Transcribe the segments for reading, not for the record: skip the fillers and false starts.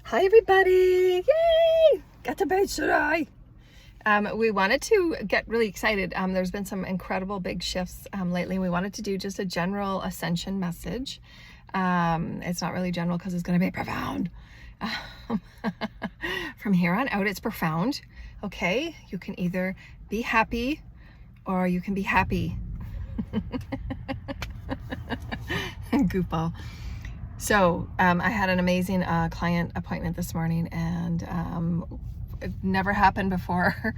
Hi everybody! Yay! Got to bed today. We wanted to get really excited. There's been some incredible big shifts lately. We wanted to do just a general Ascension message. It's not really general because it's going to be profound. From here on out, it's profound. Okay, you can either be happy or you can be happy. Goofball. So I had an amazing client appointment this morning, and it never happened before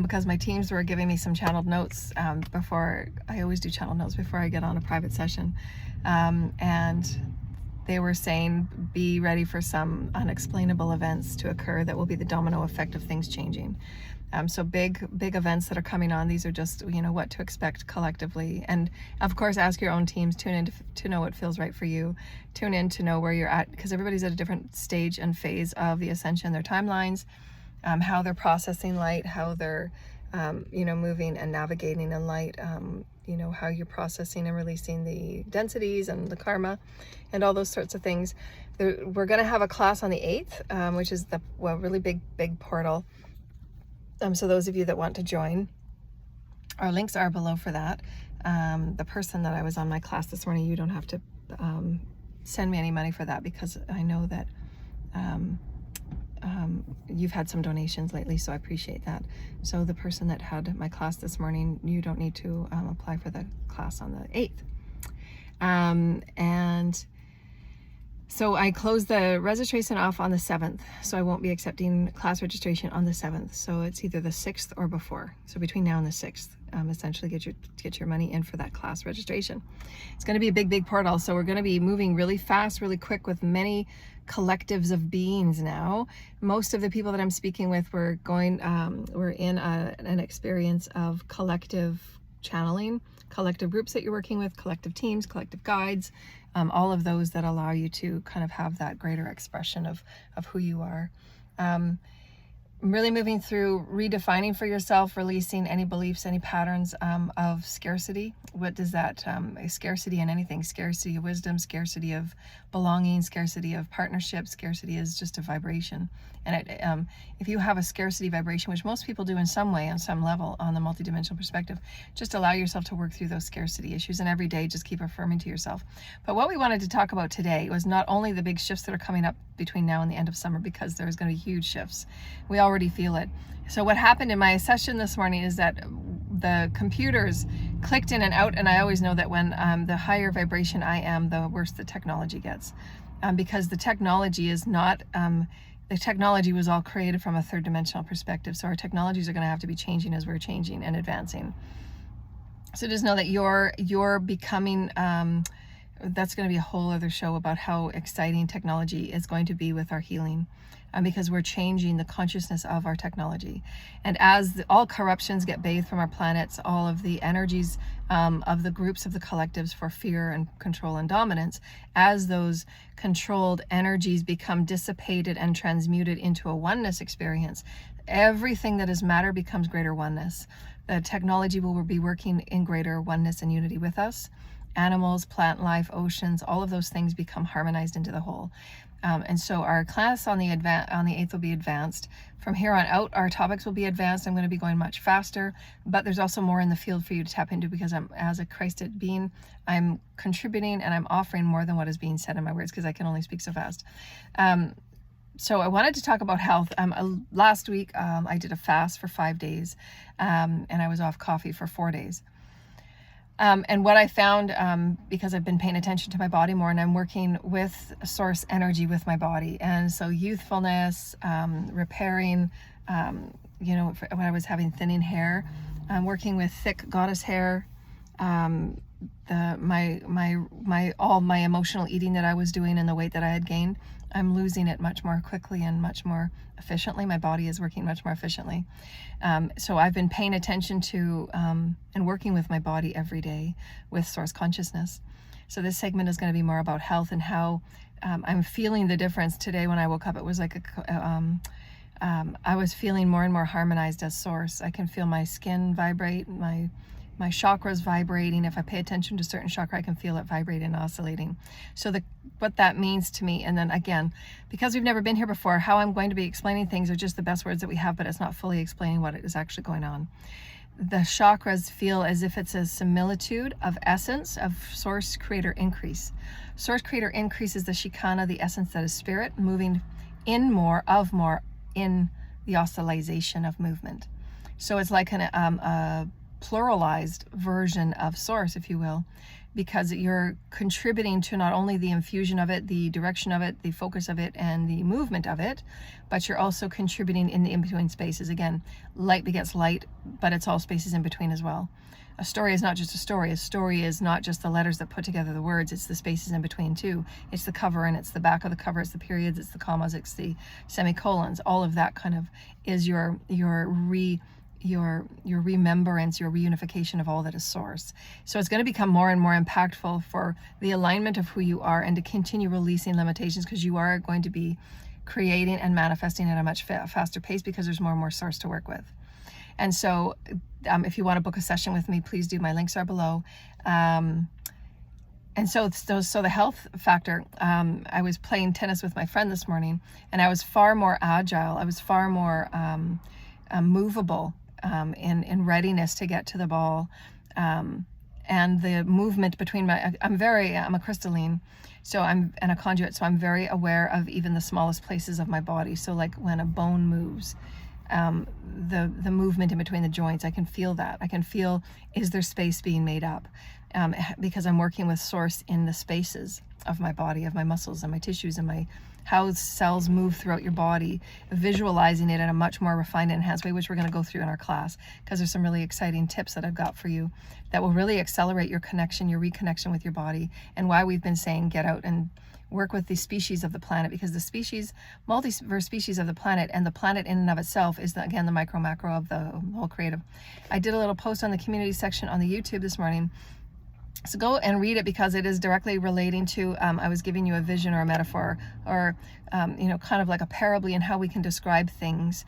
because my teams were giving me some channeled notes before. I always do channeled notes before I get on a private session, and they were saying be ready for some unexplainable events to occur that will be the domino effect of things changing. So big events that are coming on. These are just, what to expect collectively. And of course, ask your own teams, tune in to know what feels right for you. Tune in to know where you're at, because everybody's at a different stage and phase of the ascension, their timelines, how they're processing light, how they're, moving and navigating in light, how you're processing and releasing the densities and the karma and all those sorts of things. We're going to have a class on the 8th, which is the really big portal. So those of you that want to join, our links are below for that. The person that I was on my class this morning, you don't have to send me any money for that, because I know that you've had some donations lately, so I appreciate that. So the person that had my class this morning, you don't need to apply for the class on the 8th. And so I closed the registration off on the 7th, so I won't be accepting class registration on the 7th. So it's either the 6th or before. So between now and the 6th, essentially get your money in for that class registration. It's going to be a big portal, so we're going to be moving really fast, really quick with many collectives of beings now. Most of the people that I'm speaking with, we're in an experience of collective channeling, collective groups that you're working with, collective teams, collective guides, all of those that allow you to kind of have that greater expression of who you are. Really moving through redefining for yourself, releasing any beliefs, any patterns of scarcity. What does that, scarcity in anything, scarcity of wisdom, scarcity of belonging, scarcity of partnership, scarcity is just a vibration. And if you have a scarcity vibration, which most people do in some way, on some level, on the multidimensional perspective, just allow yourself to work through those scarcity issues, and every day just keep affirming to yourself. But what we wanted to talk about today was not only the big shifts that are coming up between now and the end of summer, because there's going to be huge shifts. We already feel it. So what happened in my session this morning is that the computers clicked in and out, and I always know that when the higher vibration I am, the worse the technology gets, because the technology is not, the technology was all created from a third dimensional perspective. So our technologies are going to have to be changing as we're changing and advancing. So just know that you're becoming, that's going to be a whole other show about how exciting technology is going to be with our healing, because we're changing the consciousness of our technology. And as all corruptions get bathed from our planets, all of the energies of the groups, of the collectives for fear and control and dominance, as those controlled energies become dissipated and transmuted into a oneness experience, everything that is matter becomes greater oneness. The technology will be working in greater oneness and unity with us. Animals, plant life, oceans, all of those things become harmonized into the whole. And so our class on the 8th will be advanced. From here on out, our topics will be advanced. I'm going to be going much faster, but there's also more in the field for you to tap into, because as a Christed being, I'm contributing and I'm offering more than what is being said in my words, because I can only speak so fast. So I wanted to talk about health. Last week, I did a fast for 5 days, and I was off coffee for 4 days. And what I found, because I've been paying attention to my body more, and I'm working with source energy with my body, and so youthfulness, repairing, when I was having thinning hair, working with thick goddess hair, all my emotional eating that I was doing and the weight that I had gained, I'm losing it much more quickly and much more efficiently. My body is working much more efficiently. So I've been paying attention to and working with my body every day with source consciousness. So this segment is going to be more about health and how I'm feeling the difference. Today when I woke up, it was like I was feeling more and more harmonized as source. I can feel my skin vibrate, my my chakras vibrating. If I pay attention to certain chakra, I can feel it vibrating and oscillating. So what that means to me, and then again, because we've never been here before, how I'm going to be explaining things are just the best words that we have, but it's not fully explaining what is actually going on. The chakras feel as if it's a similitude of essence of source, creator, increase. Source, creator, increase is the Shikana, the essence that is spirit, moving in more, of more, in the oscillation of movement. So it's like a pluralized version of source, if you will, because you're contributing to not only the infusion of it, the direction of it, the focus of it, and the movement of it, but you're also contributing in the in-between spaces. Again, light begets light, but it's all spaces in between as well. A story is not just a story. A story is not just the letters that put together the words. It's the spaces in between too. It's the cover and it's the back of the cover. It's the periods. It's the commas. It's the semicolons. All of that kind of is your remembrance, your reunification of all that is source. So it's going to become more and more impactful for the alignment of who you are and to continue releasing limitations, because you are going to be creating and manifesting at a much faster pace because there's more and more source to work with. And so if you want to book a session with me, please do. My links are below. And so the health factor, I was playing tennis with my friend this morning, and I was far more agile. I was far more movable in readiness to get to the ball. And the movement between I'm a crystalline, so and a conduit, so I'm very aware of even the smallest places of my body. So like when a bone moves, the movement in between the joints, I can feel that. I can feel, is there space being made up? Because I'm working with source in the spaces of my body, of my muscles and my tissues and how cells move throughout your body, visualizing it in a much more refined and enhanced way, which we're going to go through in our class, because there's some really exciting tips that I've got for you that will really accelerate your connection, your reconnection with your body, and why we've been saying get out and work with the species of the planet, because the species, multiverse species of the planet, and the planet in and of itself is, again, the micro macro of the whole creative. I did a little post on the community section on the YouTube this morning, so go and read it, because it is directly relating to, I was giving you a vision or a metaphor or, kind of like a parable in how we can describe things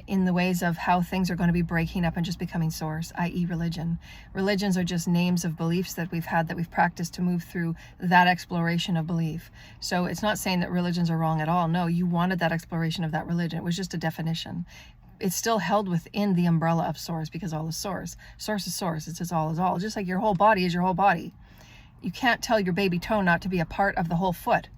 in the ways of how things are going to be breaking up and just becoming source, i.e. religion. Religions are just names of beliefs that we've had, that we've practiced to move through that exploration of belief. So it's not saying that religions are wrong at all. No, you wanted that exploration of that religion. It was just a definition. It's still held within the umbrella of source, because all is source. Source is source. It's just all is all. Just like your whole body is your whole body. You can't tell your baby toe not to be a part of the whole foot.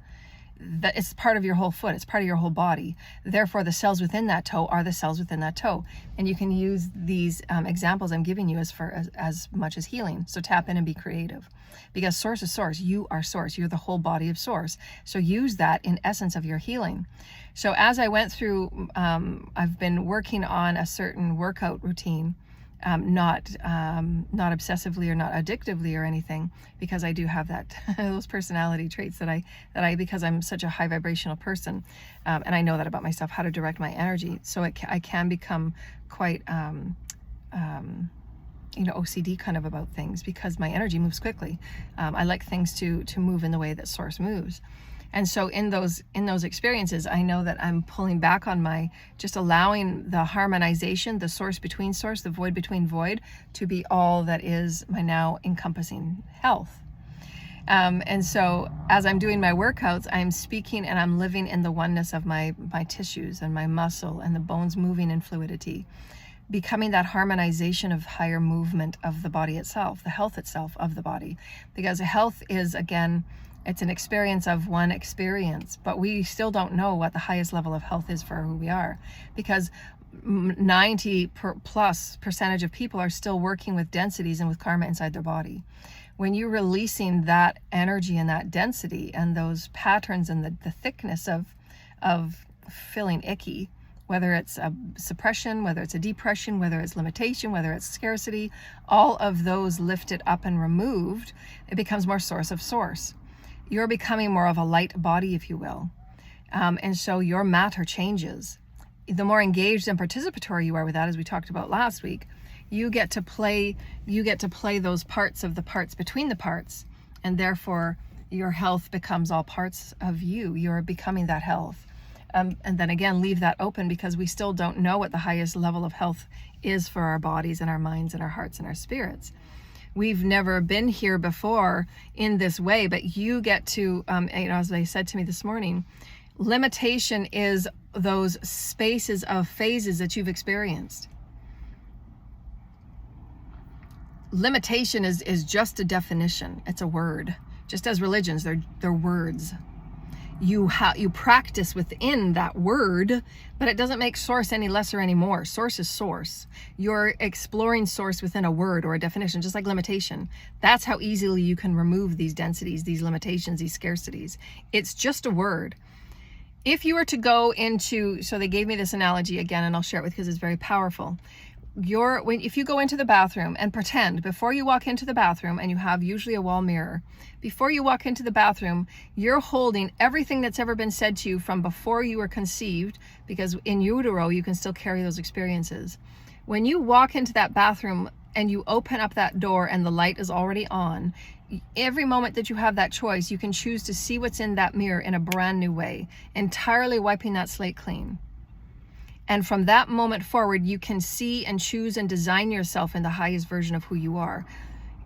That it's part of your whole foot. It's part of your whole body. Therefore, the cells within that toe are the cells within that toe. And you can use these examples I'm giving you as much as healing. So tap in and be creative, because source is source. You are source. You're the whole body of source. So use that in essence of your healing. So as I went through, I've been working on a certain workout routine, not obsessively or not addictively or anything, because I do have that those personality traits that I because I'm such a high vibrational person, and I know that about myself, how to direct my energy. So I can become quite OCD kind of about things, because my energy moves quickly. I like things to move in the way that source moves. And so in those experiences, I know that I'm pulling back on just allowing the harmonization, the source between source, the void between void, to be all that is my now encompassing health. And so as I'm doing my workouts, I'm speaking and I'm living in the oneness of my tissues and my muscle and the bones moving in fluidity, becoming that harmonization of higher movement of the body itself, the health itself of the body. Because health is, again, it's an experience of one experience, but we still don't know what the highest level of health is for who we are, because 90+% of people are still working with densities and with karma inside their body. When you're releasing that energy and that density and those patterns and the thickness of feeling icky, whether it's a suppression, whether it's a depression, whether it's limitation, whether it's scarcity, all of those lifted up and removed, it becomes more source of source. You're becoming more of a light body, if you will. And so your matter changes. The more engaged and participatory you are with that, as we talked about last week, you get to play those parts of the parts between the parts, and therefore your health becomes all parts of you. You're becoming that health. and then again, leave that open, because we still don't know what the highest level of health is for our bodies and our minds and our hearts and our spirits. We've never been here before in this way, but you get to, as they said to me this morning, limitation is those spaces of phases that you've experienced. Limitation is just a definition. It's a word. Just as religions, they're words. You practice within that word, but it doesn't make source any less or any more. Source is source. You're exploring source within a word or a definition, just like limitation. That's how easily you can remove these densities, these limitations, these scarcities. It's just a word. If you were to go into, so they gave me this analogy again, and I'll share it with you because it's very powerful. If you go into the bathroom and pretend before you walk into the bathroom, and you have usually a wall mirror, before you walk into the bathroom, you're holding everything that's ever been said to you from before you were conceived, because in utero, you can still carry those experiences. When you walk into that bathroom and you open up that door and the light is already on, every moment that you have that choice, you can choose to see what's in that mirror in a brand new way, entirely wiping that slate clean. And from that moment forward, you can see and choose and design yourself in the highest version of who you are.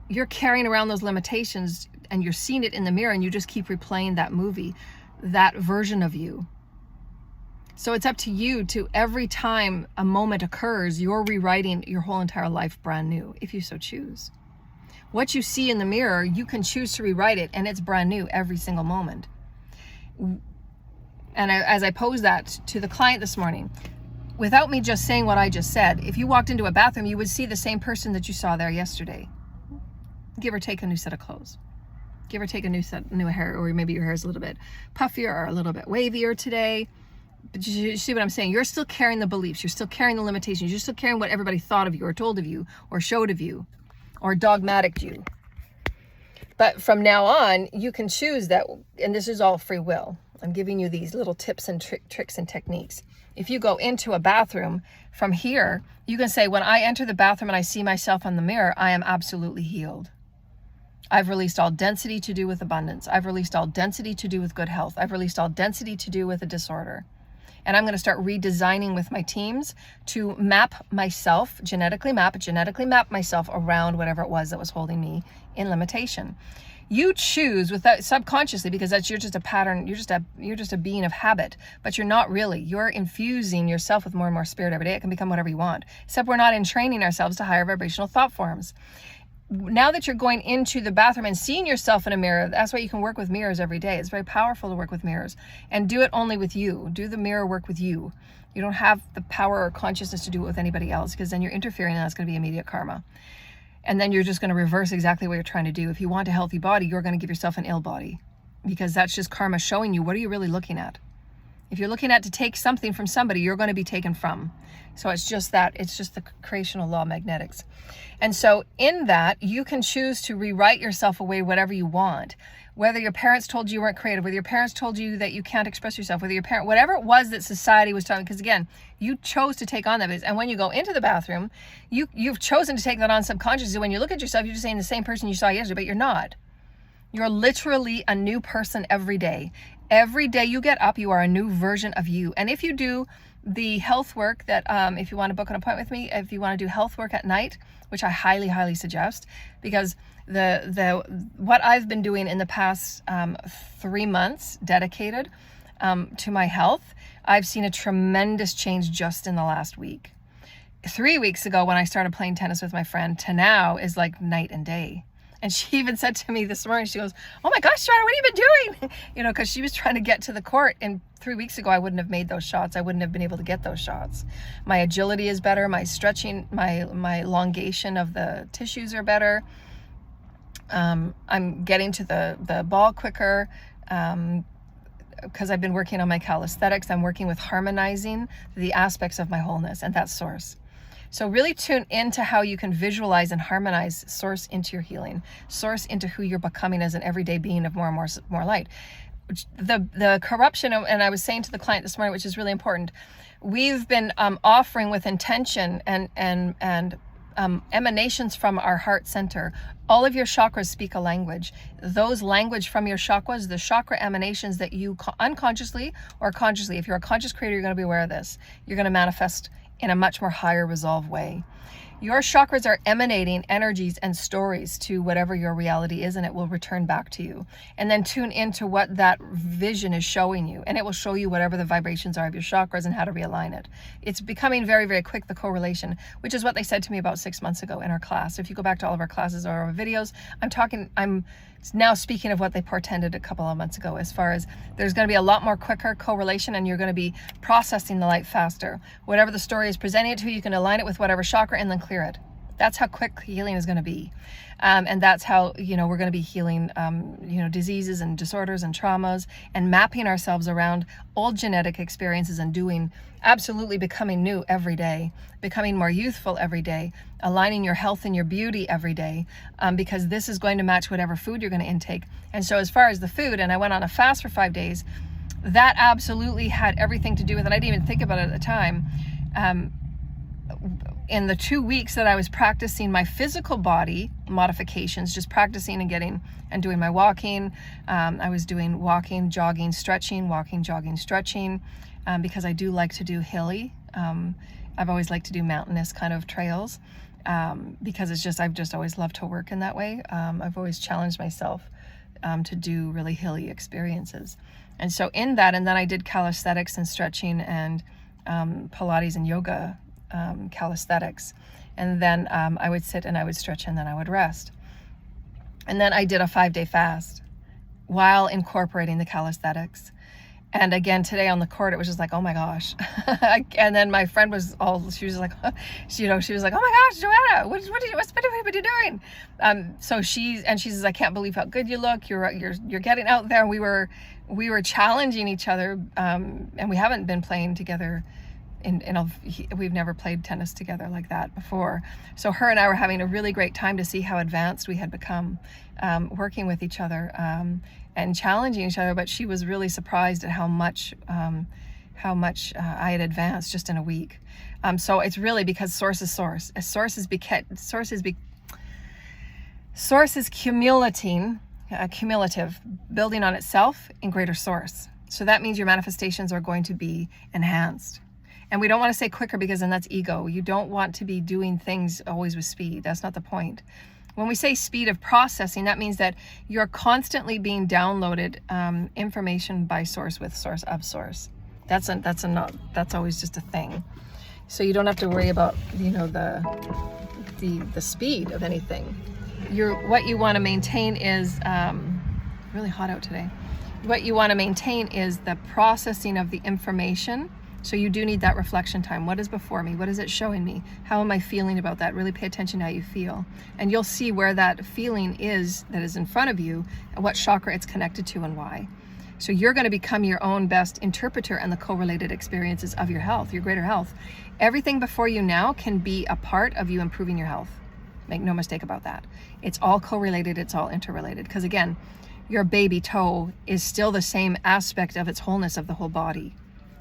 You're carrying around those limitations and you're seeing it in the mirror, and you just keep replaying that movie, that version of you. So it's up to you to, every time a moment occurs, you're rewriting your whole entire life brand new, if you so choose. What you see in the mirror, you can choose to rewrite it, and it's brand new every single moment. And as I posed that to the client this morning, without me just saying what I just said, if you walked into a bathroom, you would see the same person that you saw there yesterday. Give or take a new set of clothes. Give or take a new hair, or maybe your hair is a little bit puffier or a little bit wavier today. But you see what I'm saying? You're still carrying the beliefs. You're still carrying the limitations. You're still carrying what everybody thought of you or told of you or showed of you or dogmatic you. But from now on, you can choose that, and this is all free will. I'm giving you these little tips and tricks and techniques. If you go into a bathroom from here, you can say, when I enter the bathroom and I see myself in the mirror, I am absolutely healed. I've released all density to do with abundance. I've released all density to do with good health. I've released all density to do with a disorder. And I'm going to start redesigning with my teams to map myself, genetically map myself around whatever it was that was holding me in limitation. You choose without subconsciously, because you're just a pattern, you're just a being of habit, but you're not really. You're infusing yourself with more and more spirit every day. It can become whatever you want, except we're not entraining ourselves to higher vibrational thought forms. Now that you're going into the bathroom and seeing yourself in a mirror, that's why you can work with mirrors every day. It's very powerful to work with mirrors, and do it only with you. Do the mirror work with you. You don't have the power or consciousness to do it with anybody else, because then you're interfering, and that's going to be immediate karma. And then you're just going to reverse exactly what you're trying to do. If you want a healthy body, you're going to give yourself an ill body, because that's just karma showing you, what are you really looking at? If you're looking at to take something from somebody, you're going to be taken from. So it's just that, it's just the creational law of magnetics. And so in that, you can choose to rewrite yourself away whatever you want. Whether your parents told you weren't creative, whether your parents told you that you can't express yourself, whatever it was that society was telling, because again, you chose to take on that business. And when you go into the bathroom, you've chosen to take that on subconsciously. When you look at yourself, you're just saying the same person you saw yesterday, but you're not. You're literally a new person every day. Every day you get up, you are a new version of you. And if you do the health work that, if you want to book an appointment with me, if you want to do health work at night, which I highly, highly suggest, because what I've been doing in the past 3 months dedicated to my health, I've seen a tremendous change just in the last week. 3 weeks ago, when I started playing tennis with my friend, to now is like night and day. And she even said to me this morning, she goes, "Oh my gosh, Joanna, what have you been doing?" Because she was trying to get to the court. And 3 weeks ago, I wouldn't have made those shots. I wouldn't have been able to get those shots. My agility is better. My stretching, my elongation of the tissues are better. I'm getting to the ball quicker because I've been working on my calisthenics. I'm working with harmonizing the aspects of my wholeness, and that's source. So really tune into how you can visualize and harmonize source into your healing, source into who you're becoming as an everyday being of more and more light. The corruption, and I was saying to the client this morning, which is really important, we've been offering with intention and emanations from our heart center. All of your chakras speak a language. Those language from your chakras, the chakra emanations that you unconsciously or consciously, if you're a conscious creator, you're going to be aware of this. You're going to manifest in a much more higher resolve way. Your chakras are emanating energies and stories to whatever your reality is, and it will return back to you. And then tune into what that vision is showing you, and it will show you whatever the vibrations are of your chakras and how to realign it. It's becoming very, very quick, the correlation, which is what they said to me about 6 months ago in our class. If you go back to all of our classes or our videos, I'm now speaking of what they portended a couple of months ago, as far as there's going to be a lot more quicker correlation, and you're going to be processing the light faster. Whatever the story is presenting it to you, you can align it with whatever chakra and then clear it. That's how quick healing is going to be. And that's how, we're going to be healing, diseases and disorders and traumas, and mapping ourselves around old genetic experiences and absolutely becoming new every day, becoming more youthful every day, aligning your health and your beauty every day, because this is going to match whatever food you're going to intake. And so as far as the food, and I went on a fast for 5 days, that absolutely had everything to do with it. I didn't even think about it at the time. In the 2 weeks that I was practicing my physical body modifications, just practicing and doing my walking, I was doing walking, jogging, stretching, walking, jogging, stretching, because I do like to do hilly. I've always liked to do mountainous kind of trails, because I've just always loved to work in that way. I've always challenged myself to do really hilly experiences. And so in that, and then I did calisthenics and stretching and Pilates and yoga, calisthenics, and then I would sit and I would stretch and then I would rest. And then I did a 5-day fast while incorporating the calisthenics. And again, today on the court, it was just like, oh my gosh. And then my friend she was like, oh my gosh, Joanna, what's you doing? So she says, I can't believe how good you look. You're getting out there. And we were challenging each other. And we haven't been playing together. We've never played tennis together like that before. So her and I were having a really great time to see how advanced we had become, working with each other, and challenging each other. But she was really surprised at how much I had advanced just in a week. So it's really because source is source. Source is cumulative, building on itself in greater source. So that means your manifestations are going to be enhanced. And we don't want to say quicker, because then that's ego. You don't want to be doing things always with speed. That's not the point. When we say speed of processing, that means that you're constantly being downloaded information by source with source of source. That's always just a thing. So you don't have to worry about the speed of anything. What you want to maintain is really hot out today. What you want to maintain is the processing of the information. So you do need that reflection time. What is before me? What is it showing me? How am I feeling about that? Really pay attention to how you feel. And you'll see where that feeling is that is in front of you, and what chakra it's connected to and why. So you're going to become your own best interpreter and the correlated experiences of your health, your greater health. Everything before you now can be a part of you improving your health. Make no mistake about that. It's all correlated. It's all interrelated. Because again, your baby toe is still the same aspect of its wholeness of the whole body.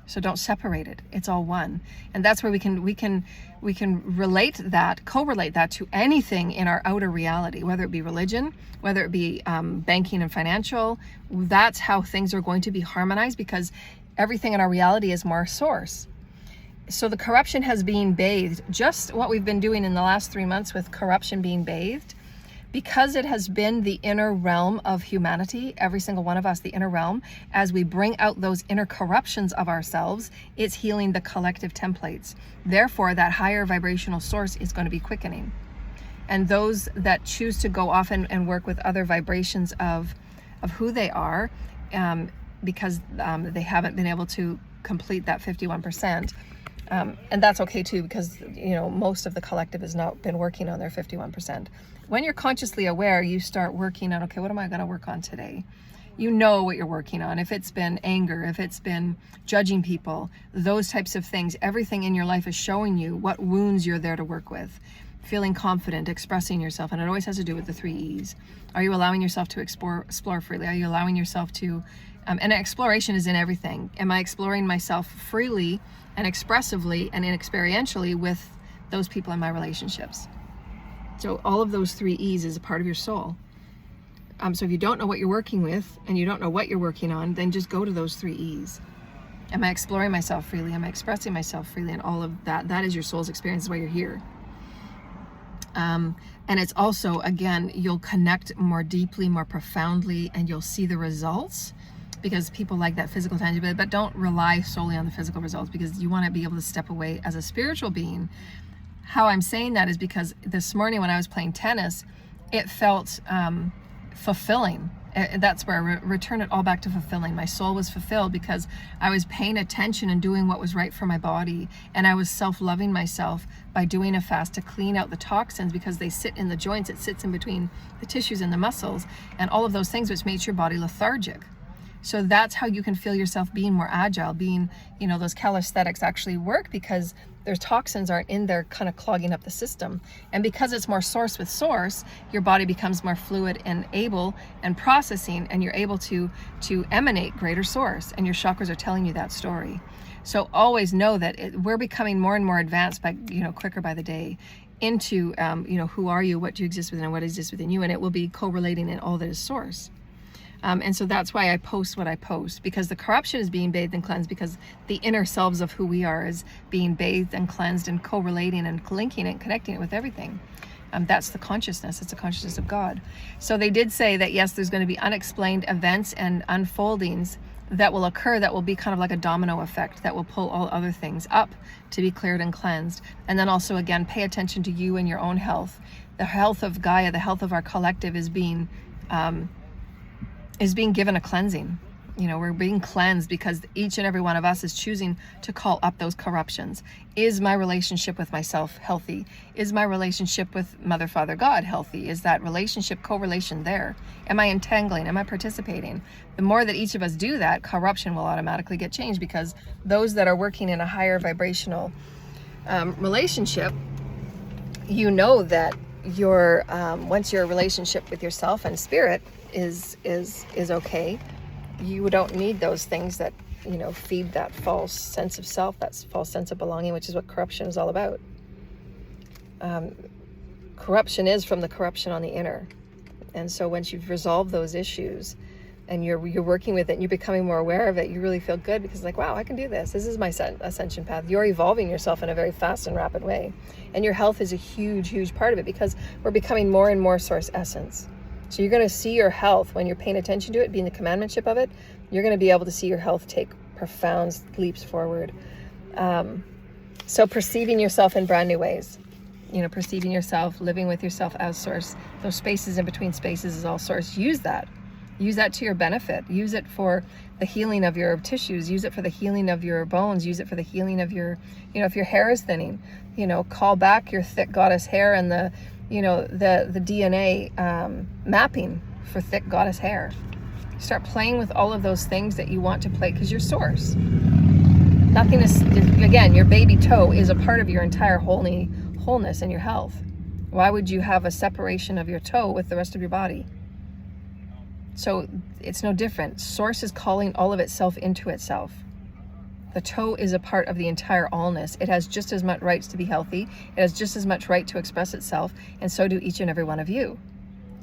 So don't separate it. It's all one. And that's where we can correlate that to anything in our outer reality, whether it be religion, whether it be banking and financial. That's how things are going to be harmonized, because everything in our reality is more source. So the corruption has been bathed, just what we've been doing in the last 3 months with corruption being bathed. Because it has been the inner realm of humanity, every single one of us, the inner realm, as we bring out those inner corruptions of ourselves, it's healing the collective templates. Therefore, that higher vibrational source is going to be quickening. And those that choose to go off and work with other vibrations of who they are, because they haven't been able to complete that 51%, and that's okay too, because most of the collective has not been working on their 51%. When you're consciously aware, you start working on, okay, what am I going to work on today? You know what you're working on. If it's been anger, if it's been judging people, those types of things, everything in your life is showing you what wounds you're there to work with. Feeling confident, expressing yourself, and it always has to do with the 3 E's. Are you allowing yourself to explore freely? Are you allowing yourself to, and exploration is in everything. Am I exploring myself freely and expressively and experientially with those people in my relationships? So all of those 3 E's is a part of your soul. So if you don't know what you're working with and you don't know what you're working on, then just go to those 3 E's. Am I exploring myself freely? Am I expressing myself freely? And all of that, that is your soul's experience, is why you're here. And it's also, again, you'll connect more deeply, more profoundly, and you'll see the results, because people like that physical tangibility, but don't rely solely on the physical results, because you want to be able to step away as a spiritual being. How I'm saying that is because this morning when I was playing tennis, it felt fulfilling. That's where I return it all back to fulfilling. My soul was fulfilled because I was paying attention and doing what was right for my body, and I was self-loving myself by doing a fast to clean out the toxins, because they sit in the joints, it sits in between the tissues and the muscles and all of those things, which makes your body lethargic. So that's how you can feel yourself being more agile, being, you know, those calisthenics actually work, because their toxins aren't in there kind of clogging up the system. And because it's more source with source, your body becomes more fluid and able and processing, and you're able to emanate greater source, and your chakras are telling you that story. So always know that we're becoming more and more advanced by, you know, quicker by the day, into, you know, who are you, what do you exist within, and what exists within you, and it will be correlating in all that is source. And so that's why I post what I post, because the corruption is being bathed and cleansed, because the inner selves of who we are is being bathed and cleansed and correlating and linking it, connecting it with everything. That's the consciousness. It's the consciousness of God. So they did say that, yes, there's going to be unexplained events and unfoldings that will occur that will be kind of like a domino effect that will pull all other things up to be cleared and cleansed. And then also, again, pay attention to you and your own health. The health of Gaia, the health of our collective is being given a cleansing. You know, we're being cleansed because each and every one of us is choosing to call up those corruptions. Is my relationship with myself healthy? Is my relationship with Mother, Father, God healthy? Is that relationship correlation there? Am I entangling? Am I participating? The more that each of us do that, corruption will automatically get changed, because those that are working in a higher vibrational relationship, you know that your once your relationship with yourself and spirit is okay, you don't need those things that, you know, feed that false sense of self, that false sense of belonging, which is what corruption is all about. Corruption is from the corruption on the inner. And so once you've resolved those issues and you're working with it and you're becoming more aware of it, you really feel good, because like, wow, I can do this. This is my ascension path. You're evolving yourself in a very fast and rapid way. And your health is a huge, huge part of it, because we're becoming more and more source essence. So you're going to see your health when you're paying attention to it, being the commandmentship of it. You're going to be able to see your health take profound leaps forward. So perceiving yourself in brand new ways, you know, perceiving yourself, living with yourself as source. Those spaces in between spaces is all source. Use that. Use that to your benefit. Use it for the healing of your tissues. Use it for the healing of your bones. Use it for the healing of your, you know, if your hair is thinning, you know, call back your thick goddess hair and the, you know, the DNA mapping for thick goddess hair. Start playing with all of those things that you want to play, because you're source. Nothing is, again, your baby toe is a part of your entire wholeness and your health. Why would you have a separation of your toe with the rest of your body? So it's no different. Source is calling all of itself into itself. The toe is a part of the entire allness. It has just as much rights to be healthy. It has just as much right to express itself, and so do each and every one of you.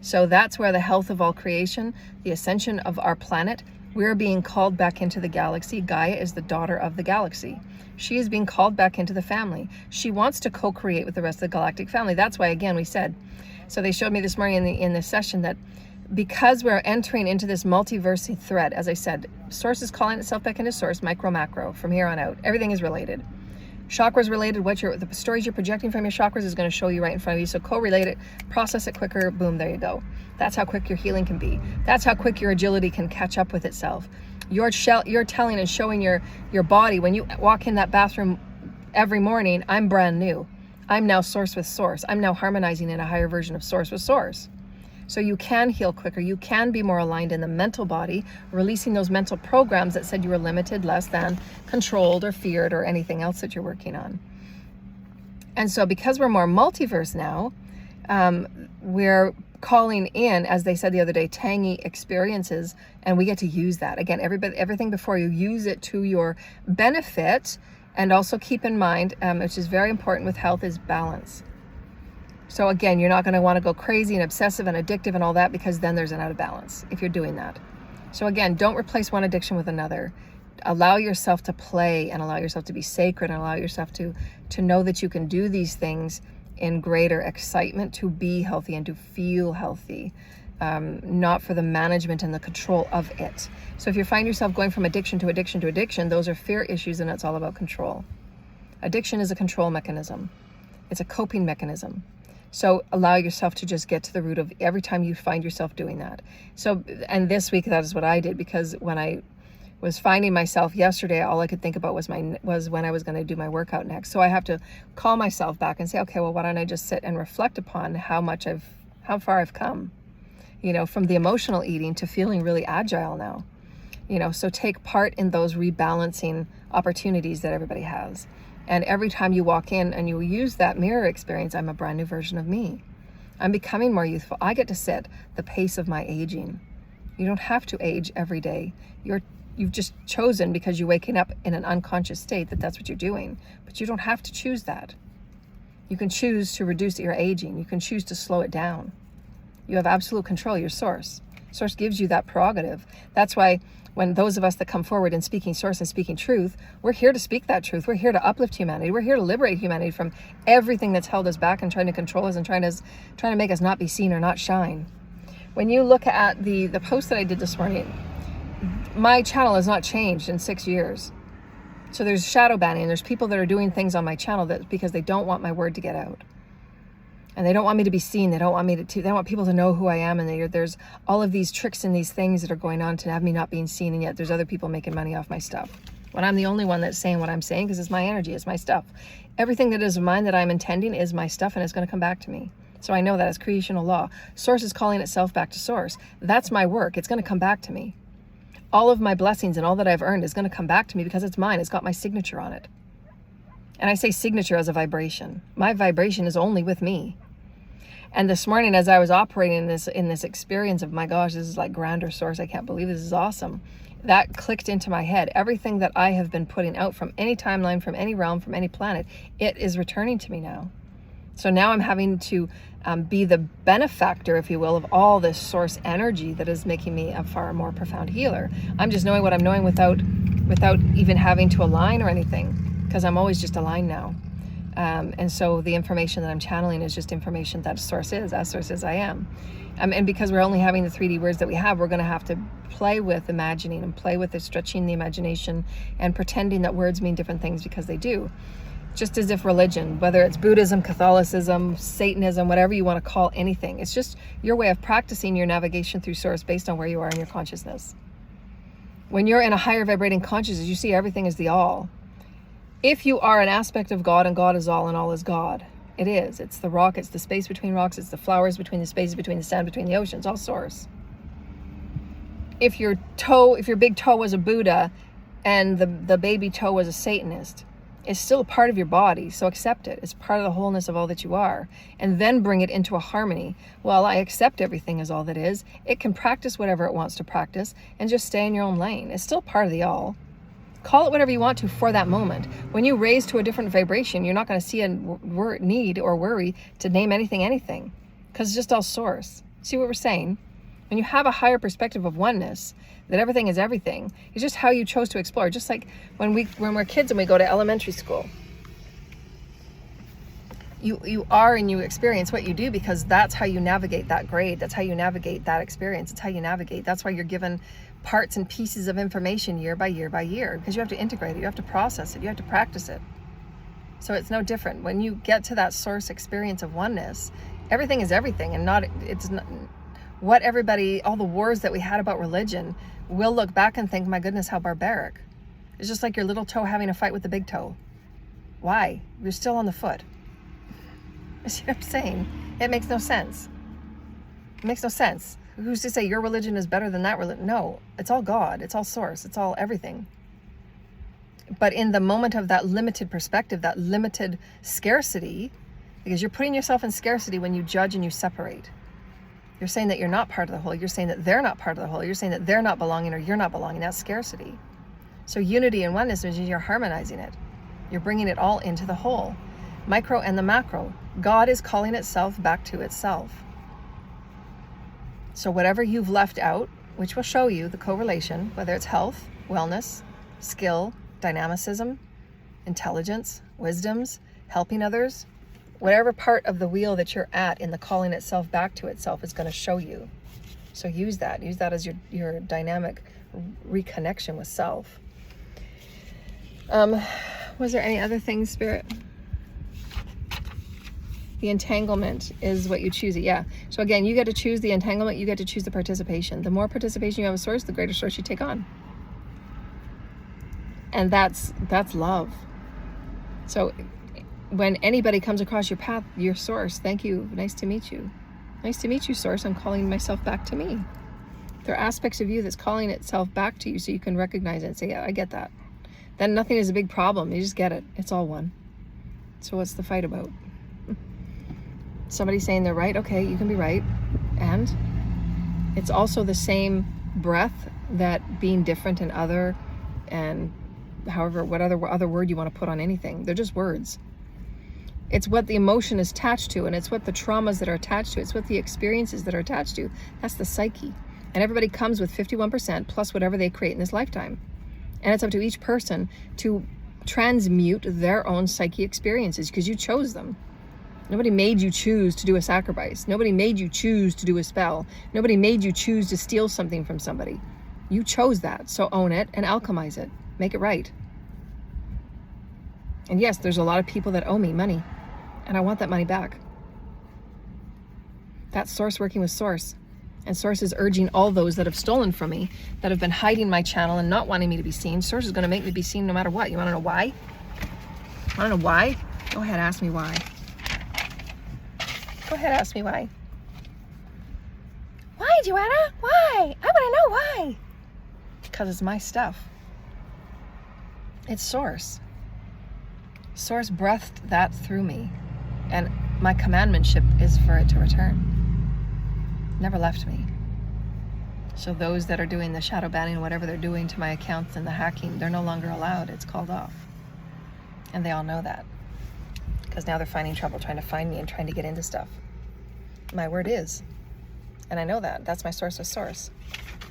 So that's where the health of all creation, the ascension of our planet, we're being called back into the galaxy. Gaia is the daughter of the galaxy. She is being called back into the family. She wants to co-create with the rest of the galactic family. That's why, again, we said, so they showed me this morning in the session that because we're entering into this multiverse thread, as I said, source is calling itself back into source, micro, macro, from here on out. Everything is related. Chakras related, the stories you're projecting from your chakras is going to show you right in front of you. So co-relate it, process it quicker, boom, there you go. That's how quick your healing can be. That's how quick your agility can catch up with itself. You're telling and showing your body, when you walk in that bathroom every morning, I'm brand new. I'm now source with source. I'm now harmonizing in a higher version of source with source. So you can heal quicker. You can be more aligned in the mental body, releasing those mental programs that said you were limited, less than, controlled, or feared, or anything else that you're working on. And so because we're more multiverse now, we're calling in, as they said the other day, tangy experiences, and we get to use that. Again, everything before you use it to your benefit, and also keep in mind, which is very important with health, is balance. So again, you're not going to want to go crazy and obsessive and addictive and all that, because then there's an out of balance if you're doing that. So again, don't replace one addiction with another. Allow yourself to play and allow yourself to be sacred and allow yourself to know that you can do these things in greater excitement, to be healthy and to feel healthy, not for the management and the control of it. So if you find yourself going from addiction to addiction to addiction, those are fear issues, and it's all about control. Addiction is a control mechanism. It's a coping mechanism. So allow yourself to just get to the root of every time you find yourself doing that. So, and this week, that is what I did, because when I was finding myself yesterday, all I could think about was when I was going to do my workout next. So I have to call myself back and say, okay, well, why don't I just sit and reflect upon how far I've come, from the emotional eating to feeling really agile now, so take part in those rebalancing opportunities that everybody has. And every time you walk in and you use that mirror experience, I'm a brand new version of me. I'm becoming more youthful. I get to set the pace of my aging. You don't have to age every day. You've just chosen, because you're waking up in an unconscious state, that's what you're doing. But you don't have to choose that. You can choose to reduce your aging. You can choose to slow it down. You have absolute control. Your source. Source gives you that prerogative. That's why when those of us that come forward in speaking source and speaking truth, we're here to speak that truth. We're here to uplift humanity. We're here to liberate humanity from everything that's held us back and trying to control us and trying to make us not be seen or not shine. When you look at the post that I did this morning, my channel has not changed in 6 years. So there's shadow banning. There's people that are doing things on my channel that because they don't want my word to get out. And they don't want me to be seen. They don't want they don't want people to know who I am. And there's all of these tricks and these things that are going on to have me not being seen. And yet there's other people making money off my stuff. When I'm the only one that's saying what I'm saying, because it's my energy, it's my stuff. Everything that is mine that I'm intending is my stuff, and it's going to come back to me. So I know that as creational law. Source is calling itself back to source. That's my work. It's going to come back to me. All of my blessings and all that I've earned is going to come back to me because it's mine. It's got my signature on it. And I say signature as a vibration. My vibration is only with me. And this morning, as I was operating in this experience of, my gosh, this is like grander source, I can't believe this is awesome, that clicked into my head. Everything that I have been putting out from any timeline, from any realm, from any planet, it is returning to me now. So now I'm having to be the benefactor, if you will, of all this source energy that is making me a far more profound healer. I'm just knowing what I'm knowing without even having to align or anything, because I'm always just aligned now. And so the information that I'm channeling is just information that source is, as source is I am. And because we're only having the 3D words that we have, we're going to have to play with imagining and play with stretching the imagination and pretending that words mean different things, because they do. Just as if religion, whether it's Buddhism, Catholicism, Satanism, whatever you want to call anything, it's just your way of practicing your navigation through source based on where you are in your consciousness. When you're in a higher vibrating consciousness, you see everything as the all. If you are an aspect of God and God is all and all is God, it is. It's the rock, it's the space between rocks, it's the flowers between the spaces between the sand between the oceans, all source. If your big toe was a Buddha and the baby toe was a Satanist, it's still a part of your body, so accept it. It's part of the wholeness of all that you are. And then bring it into a harmony. Well, I accept everything as all that is. It can practice whatever it wants to practice and just stay in your own lane. It's still part of the all. Call it whatever you want to for that moment. When you raise to a different vibration, you're not going to see a need or worry to name anything, because it's just all source. See what we're saying? When you have a higher perspective of oneness, that everything is everything, it's just how you chose to explore. Just like when we're kids and we go to elementary school, you are and you experience what you do, because that's how you navigate that grade. That's how you navigate that experience. It's how you navigate. That's why you're given parts and pieces of information year by year by year, because you have to integrate it, you have to process it, you have to practice it. So it's no different. When you get to that source experience of oneness, everything is everything, and it's not what everybody, all the wars that we had about religion, we'll look back and think, my goodness, how barbaric. It's just like your little toe having a fight with the big toe. Why? You're still on the foot. You see what I'm saying? It makes no sense. It makes no sense. Who's to say your religion is better than that religion? No, it's all God. It's all source. It's all everything. But in the moment of that limited perspective, that limited scarcity, because you're putting yourself in scarcity when you judge and you separate. You're saying that you're not part of the whole. You're saying that they're not part of the whole. You're saying that they're not belonging or you're not belonging. That's scarcity. So unity and oneness means you're harmonizing it. You're bringing it all into the whole. micro and the macro. God is calling itself back to itself. So whatever you've left out, which will show you the correlation, whether it's health, wellness, skill, dynamicism, intelligence, wisdoms, helping others, whatever part of the wheel that you're at in the calling itself back to itself is going to show you. So use that as your dynamic reconnection with self. Was there any other things, Spirit? The entanglement is what you choose it. Yeah. So again, you get to choose the entanglement. You get to choose the participation. The more participation you have with Source, the greater Source you take on. And that's love. So when anybody comes across your path, your Source, thank you. Nice to meet you. Nice to meet you, Source. I'm calling myself back to me. There are aspects of you that's calling itself back to you so you can recognize it and say, yeah, I get that. Then nothing is a big problem. You just get it. It's all one. So what's the fight about? Somebody saying they're right. Okay, you can be right. And it's also the same breath that being different and other, and however, what other word you want to put on anything. They're just words. It's what the emotion is attached to, and it's what the traumas that are attached to. It's what the experiences that are attached to. That's the psyche. And everybody comes with 51% plus whatever they create in this lifetime. And it's up to each person to transmute their own psyche experiences because you chose them. Nobody made you choose to do a sacrifice. Nobody made you choose to do a spell. Nobody made you choose to steal something from somebody. You chose that. So own it and alchemize it. Make it right. And yes, there's a lot of people that owe me money. And I want that money back. That's Source working with Source. And Source is urging all those that have stolen from me, that have been hiding my channel and not wanting me to be seen. Source is going to make me be seen no matter what. You want to know why? Want to know why? Go ahead, ask me why. Go ahead, ask me why. Why, Joanna? Why? I want to know why. Because it's my stuff. It's Source. Source breathed that through me. And my commandmentship is for it to return. Never left me. So those that are doing the shadow banning, whatever they're doing to my accounts and the hacking, they're no longer allowed. It's called off. And they all know that. Because now they're finding trouble trying to find me and trying to get into stuff. My word is. And I know that. That's my source of Source.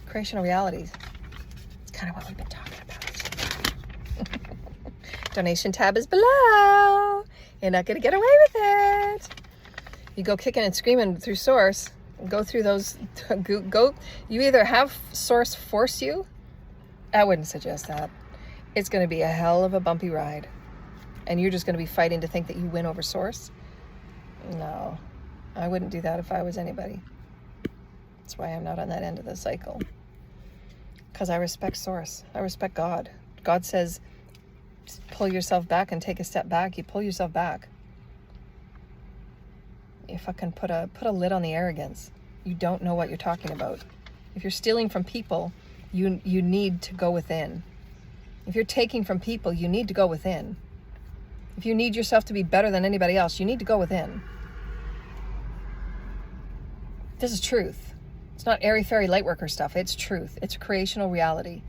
Creational realities. It's kind of what we've been talking about. Donation tab is below. You're not going to get away with it. You go kicking and screaming through Source. Go through those. Go. You either have Source force you. I wouldn't suggest that. It's going to be a hell of a bumpy ride. And you're just going to be fighting to think that you win over Source. No. I wouldn't do that if I was anybody. That's why I'm not on that end of the cycle. Because I respect Source. I respect God. God says, pull yourself back and take a step back. You pull yourself back. You fucking put a lid on the arrogance. You don't know what you're talking about. If you're stealing from people, you need to go within. If you're taking from people, you need to go within. If you need yourself to be better than anybody else, you need to go within. This is truth. It's not airy-fairy lightworker stuff. It's truth. It's creational reality.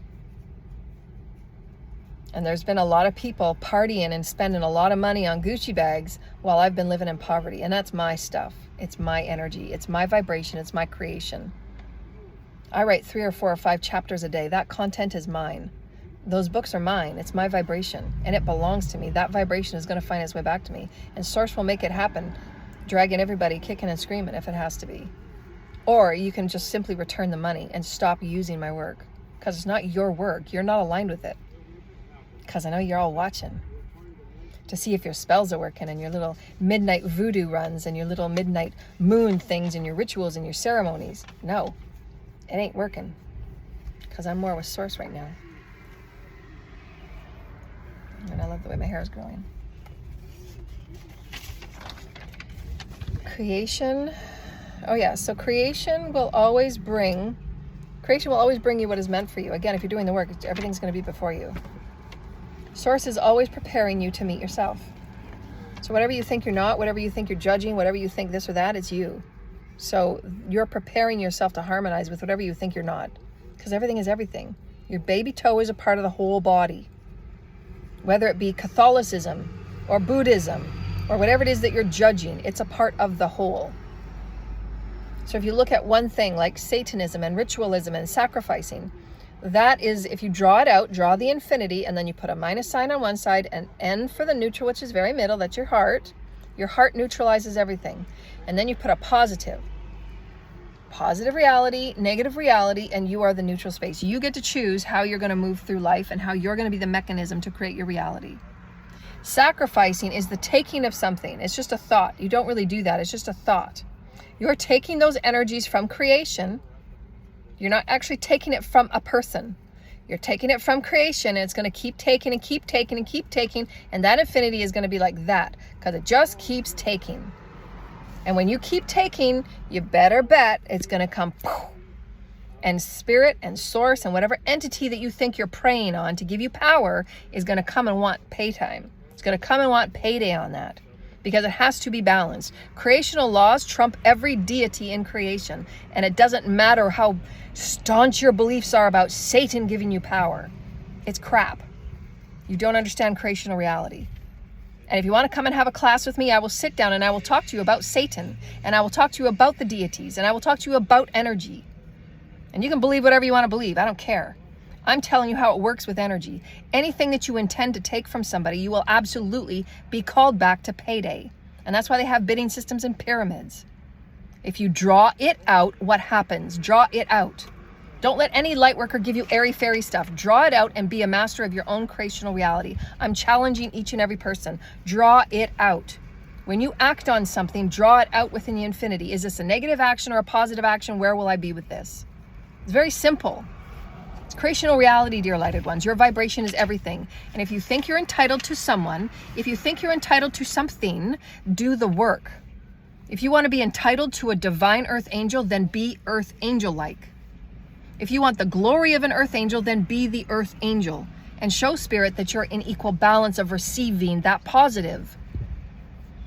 And there's been a lot of people partying and spending a lot of money on Gucci bags while I've been living in poverty. And that's my stuff. It's my energy. It's my vibration. It's my creation. I write 3 or 4 or 5 chapters a day. That content is mine. Those books are mine. It's my vibration. And it belongs to me. That vibration is going to find its way back to me. And Source will make it happen, dragging everybody kicking and screaming if it has to be. Or you can just simply return the money and stop using my work. Because it's not your work. You're not aligned with it. Because I know you're all watching to see if your spells are working and your little midnight voodoo runs and your little midnight moon things and your rituals and your ceremonies. No, it ain't working. Because I'm more with Source right now. And I love the way my hair is growing. Creation. Oh yeah, so creation will always bring you what is meant for you. Again, if you're doing the work, everything's going to be before you. Source is always preparing you to meet yourself. So whatever you think you're not, whatever you think you're judging, whatever you think this or that, it's you. So you're preparing yourself to harmonize with whatever you think you're not. Because everything is everything. Your baby toe is a part of the whole body. Whether it be Catholicism or Buddhism or whatever it is that you're judging, it's a part of the whole. So if you look at one thing like Satanism and ritualism and sacrificing, that is, if you draw it out, draw the infinity, and then you put a minus sign on one side and N for the neutral, which is very middle, that's your heart. Your heart neutralizes everything. And then you put a positive reality, negative reality, and you are the neutral space. You get to choose how you're going to move through life and how you're going to be the mechanism to create your reality. Sacrificing is the taking of something. It's just a thought. You don't really do that. It's just a thought. You're taking those energies from creation. You're not actually taking it from a person. You're taking it from creation, and it's going to keep taking and keep taking and keep taking. And that infinity is going to be like that because it just keeps taking. And when you keep taking, you better bet it's going to come. And spirit and source and whatever entity that you think you're preying on to give you power is going to come and want paytime. It's going to come and want payday on that. Because it has to be balanced. Creational laws trump every deity in creation. And it doesn't matter how staunch your beliefs are about Satan giving you power. It's crap. You don't understand creational reality. And if you want to come and have a class with me, I will sit down and I will talk to you about Satan. And I will talk to you about the deities. And I will talk to you about energy. And you can believe whatever you want to believe. I don't care. I'm telling you how it works with energy. Anything that you intend to take from somebody, you will absolutely be called back to payday. And that's why they have bidding systems and pyramids. If you draw it out, what happens? Draw it out. Don't let any light worker give you airy-fairy stuff. Draw it out and be a master of your own creational reality. I'm challenging each and every person. Draw it out. When you act on something, draw it out within the infinity. Is this a negative action or a positive action? Where will I be with this? It's very simple. It's creational reality, dear lighted ones. Your vibration is everything. And if you think you're entitled to someone, if you think you're entitled to something, do the work. If you want to be entitled to a divine earth angel, then be earth angel-like. If you want the glory of an earth angel, then be the earth angel and show spirit that you're in equal balance of receiving that positive.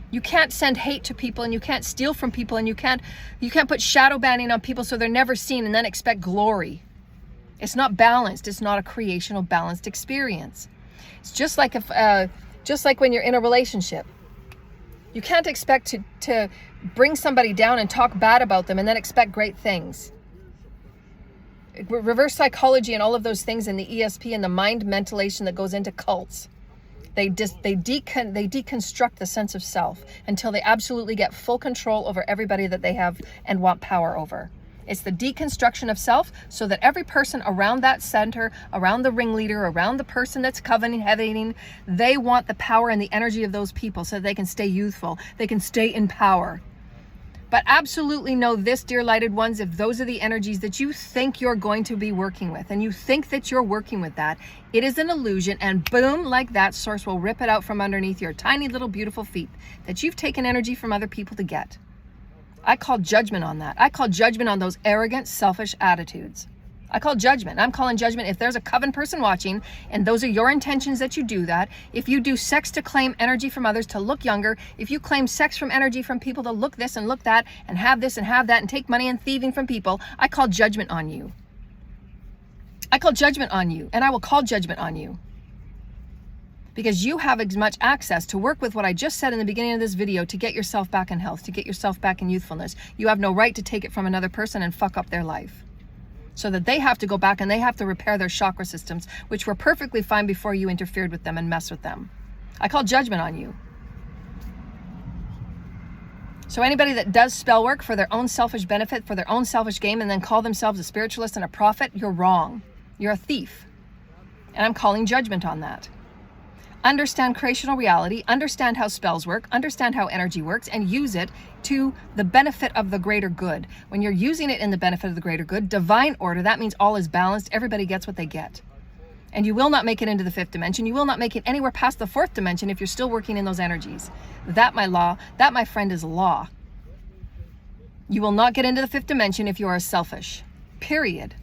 You can't send hate to people, and you can't steal from people, and you can't put shadow banning on people so they're never seen and then expect glory. It's not balanced. It's not a creational balanced experience. It's just like when you're in a relationship. You can't expect to bring somebody down and talk bad about them and then expect great things. Reverse psychology and all of those things in the ESP and the mind mentalation that goes into cults. They deconstruct the sense of self until they absolutely get full control over everybody that they have and want power over. It's the deconstruction of self so that every person around that center, around the ringleader, around the person that's covenanting, they want the power and the energy of those people so that they can stay youthful. They can stay in power. But absolutely know this, dear lighted ones, if those are the energies that you think you're going to be working with, and you think that you're working with that, it is an illusion, and boom, like that, source will rip it out from underneath your tiny little beautiful feet that you've taken energy from other people to get. I call judgment on that. I call judgment on those arrogant, selfish attitudes. I call judgment. I'm calling judgment if there's a coven person watching and those are your intentions that you do that. If you do sex to claim energy from others to look younger, if you claim sex from energy from people to look this and look that and have this and have that and take money and thieving from people, I call judgment on you. I call judgment on you, and I will call judgment on you. Because you have as much access to work with what I just said in the beginning of this video to get yourself back in health, to get yourself back in youthfulness. You have no right to take it from another person and fuck up their life. So that they have to go back and they have to repair their chakra systems, which were perfectly fine before you interfered with them and messed with them. I call judgment on you. So anybody that does spell work for their own selfish benefit, for their own selfish gain, and then call themselves a spiritualist and a prophet, you're wrong. You're a thief. And I'm calling judgment on that. Understand creational reality, understand how spells work, understand how energy works, and use it to the benefit of the greater good. When you're using it in the benefit of the greater good, divine order, that means all is balanced, everybody gets what they get. And you will not make it into the fifth dimension. You will not make it anywhere past the fourth dimension if you're still working in those energies. That, my friend, is law. You will not get into the fifth dimension if you are selfish. Period.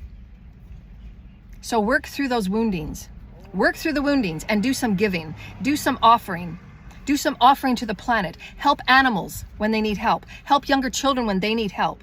So work through those woundings. Work through the woundings and do some giving. Do some offering. Do some offering to the planet. Help animals when they need help. Help younger children when they need help.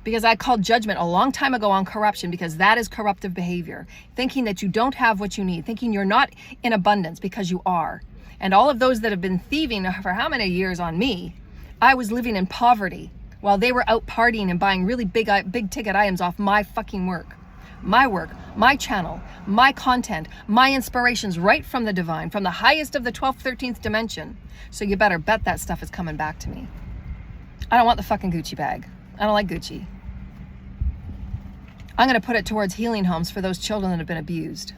Because I called judgment a long time ago on corruption, because that is corruptive behavior. Thinking that you don't have what you need. Thinking you're not in abundance because you are. And all of those that have been thieving for how many years on me, I was living in poverty while they were out partying and buying really big ticket items off my fucking work, my channel, my content, my inspirations right from the divine, from the highest of the 12th, 13th dimension. So you better bet that stuff is coming back to me. I don't want the fucking Gucci bag. I don't like Gucci. I'm going to put it towards healing homes for those children that have been abused.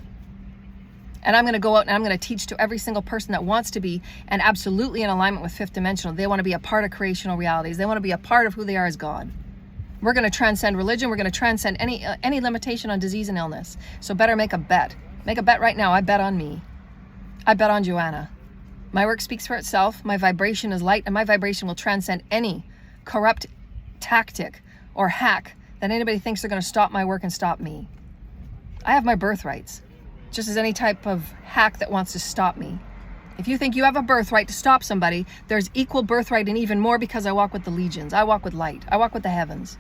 And I'm going to go out and I'm going to teach to every single person that wants to be, and absolutely in alignment with fifth dimensional. They want to be a part of creational realities. They want to be a part of who they are as God. We're going to transcend religion. We're going to transcend any limitation on disease and illness. So better make a bet. Make a bet right now. I bet on me. I bet on Joanna. My work speaks for itself. My vibration is light, and my vibration will transcend any corrupt tactic or hack that anybody thinks they're going to stop my work and stop me. I have my birthrights, just as any type of hack that wants to stop me. If you think you have a birthright to stop somebody, there's equal birthright and even more, because I walk with the legions. I walk with light. I walk with the heavens.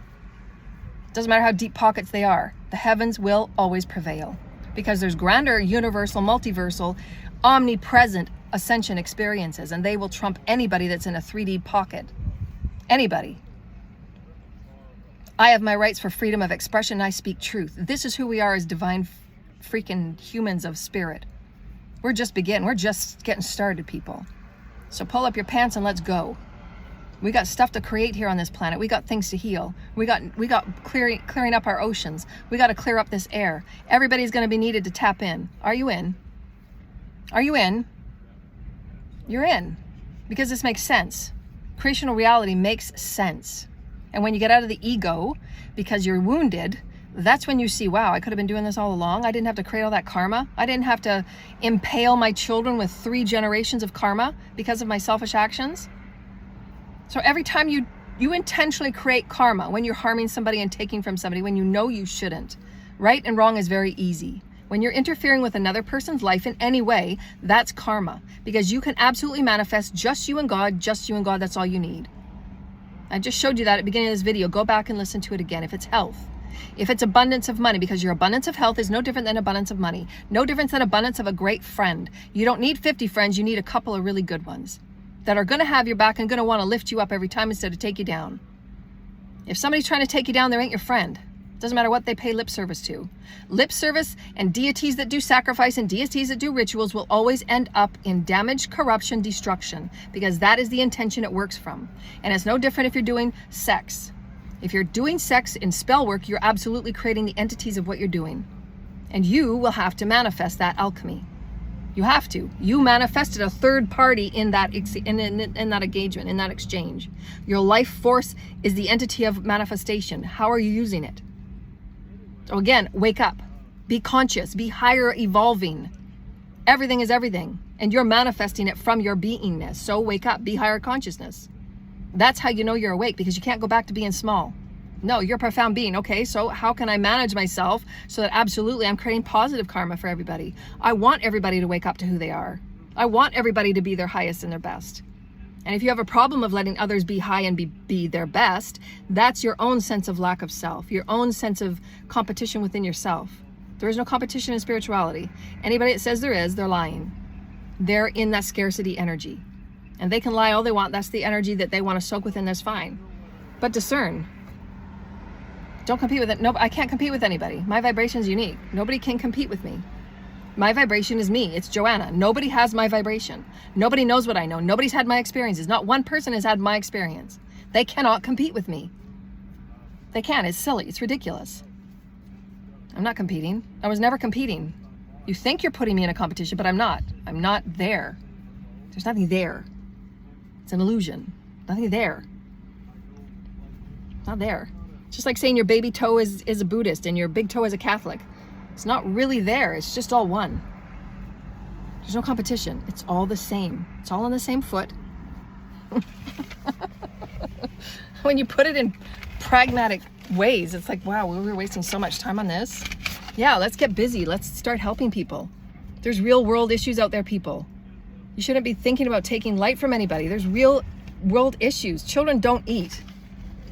Doesn't matter how deep pockets they are. The heavens will always prevail, because there's grander, universal, multiversal, omnipresent ascension experiences, and they will trump anybody that's in a 3D pocket. Anybody. I have my rights for freedom of expression. I speak truth. This is who we are as divine freaking humans of spirit. We're just beginning. We're just getting started, people. So pull up your pants and let's go. We got stuff to create here on this planet. We got things to heal. We got clearing up our oceans. We got to clear up this air. Everybody's going to be needed to tap in. Are you in? Are you in? You're in. Because this makes sense. Creational reality makes sense. And when you get out of the ego because you're wounded, that's when you see, wow, I could have been doing this all along. I didn't have to create all that karma. I didn't have to impale my children with 3 generations of karma because of my selfish actions. So every time you intentionally create karma, when you're harming somebody and taking from somebody, when you know you shouldn't, right and wrong is very easy. When you're interfering with another person's life in any way, that's karma, because you can absolutely manifest just you and God, that's all you need. I just showed you that at the beginning of this video. Go back and listen to it again. If it's health, if it's abundance of money, because your abundance of health is no different than abundance of money, no different than abundance of a great friend. You don't need 50 friends, you need a couple of really good ones that are going to have your back and going to want to lift you up every time instead of take you down. If somebody's trying to take you down, they ain't your friend. Doesn't matter what they pay lip service to. Lip service and deities that do sacrifice and deities that do rituals will always end up in damage, corruption, destruction, because that is the intention it works from. And it's no different if you're doing sex. If you're doing sex in spell work, you're absolutely creating the entities of what you're doing. And you will have to manifest that alchemy. You have to. You manifested a third party in that engagement, in that exchange. Your life force is the entity of manifestation. How are you using it? So again, wake up, be conscious, be higher evolving. Everything is everything, and you're manifesting it from your beingness. So wake up, be higher consciousness. That's how you know you're awake, because you can't go back to being small. No, you're a profound being. Okay, so how can I manage myself so that absolutely I'm creating positive karma for everybody? I want everybody to wake up to who they are. I want everybody to be their highest and their best. And if you have a problem of letting others be high and be their best, that's your own sense of lack of self, your own sense of competition within yourself. There is no competition in spirituality. Anybody that says there is, they're lying. They're in that scarcity energy. And they can lie all they want. That's the energy that they want to soak within. That's fine. But discern. Don't compete with it. No, I can't compete with anybody. My vibration is unique. Nobody can compete with me. My vibration is me. It's Joanna. Nobody has my vibration. Nobody knows what I know. Nobody's had my experiences. Not one person has had my experience. They cannot compete with me. They can't. It's silly. It's ridiculous. I'm not competing. I was never competing. You think you're putting me in a competition, but I'm not. I'm not there. There's nothing there. It's an illusion. Nothing there. Not there. It's just like saying your baby toe is a Buddhist and your big toe is a Catholic. It's not really there. It's just all one. There's no competition. It's all the same. It's all on the same foot. When you put it in pragmatic ways, it's like, wow, we were wasting so much time on this. Yeah, let's get busy. Let's start helping people. There's real world issues out there, people. You shouldn't be thinking about taking light from anybody. There's real world issues. Children don't eat.